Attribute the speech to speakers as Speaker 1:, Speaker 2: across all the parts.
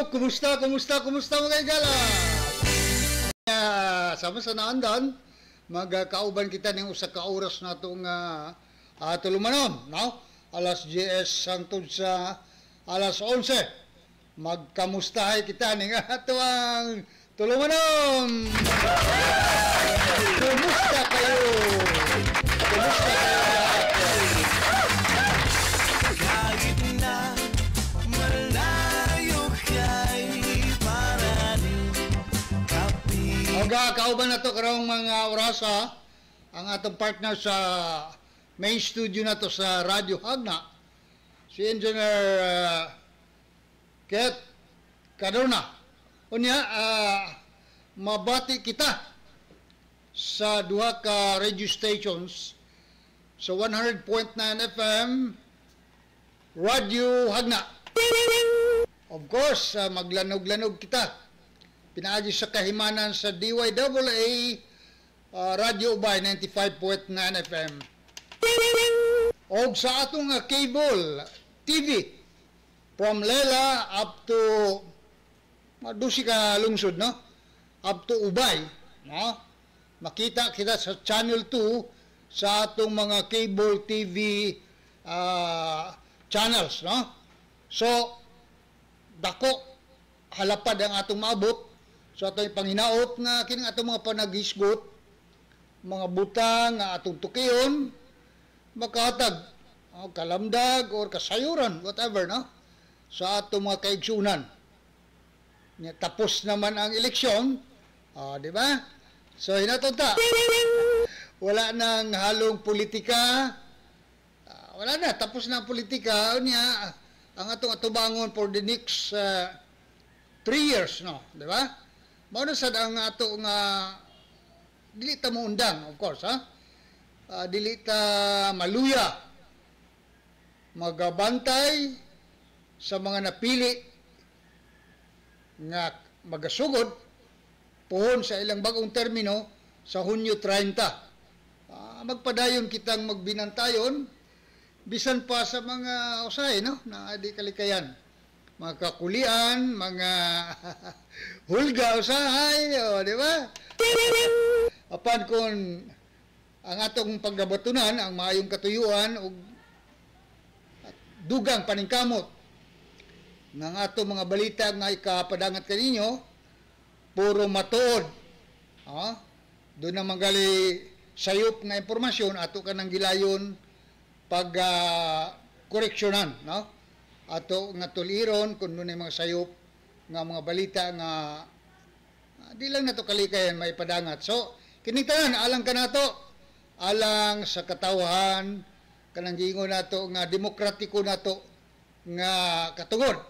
Speaker 1: Kumusta mga igala? Sama sa naandan, magkauban kita ng usa ka oras na itong tulumanon, no? Alas 10 hangtod sa alas 11. Magkamustahay kita ng atuang tulumanon. Kumusta kayo? Kumusta kayo? Kauban na to karong mga orasa ang atong partner sa main studio na to sa Radyo Hagna, si Engineer Ket Cadorna. Unya mabati kita sa duha ka radio stations sa 100.9 FM Radyo Hagna. Of course, maglanog-lanog kita pinaagi sa kahimanan sa DYAA Radio Ubay 95.9 FM. O sa atong cable TV from Lela up to madusi ka lungsod, no? Up to Ubay, no? Makita kita sa Channel 2 sa atong mga cable TV channels, no? So dako halapad ang atong maabot. So ito'y panghinaot nga kining atong mga panagisgot, mga butang nga atong tukiyon, makahatag kalamdag or kasayuran, whatever, no? Sa atong mga kaigsunan. Tapos naman ang eleksyon, di ba? So hinatunta, wala nang halong politika, wala na, tapos na ang politika, niya, ang atong atubangon for the next 3 years, no? Di ba? Mao na sad ang ato nga dili ta mo undang, of course, ha? Dili ta maluya, magabantay sa mga napili nga magasugod puhon sa ilang bagong termino sa Hunyo 30. Magpadayon kitang magbinantayon bisan pa sa mga usay, no? Na di kalikayan, mga kakulian, mga hulga usahay, di ba? Apan kung ang atong paggabatunan, ang maayong katuyuan o dugang paningkamot ng atong mga balita nga ikapadangat kaninyo, puro matuod. Doon na manggali sayop nga impormasyon, ato ka ng gilayon pag koreksyonan, no? Ato nga tuliron kung nun mga sayop nga mga balita nga di lang nato kalikayan may padangat. So kinitanan alang ka nato, alang sa katawhan kanang giingon nato nga demokratiko nato nga katungod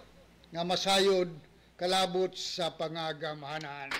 Speaker 1: nga masayod kalabot sa pangagamahanan.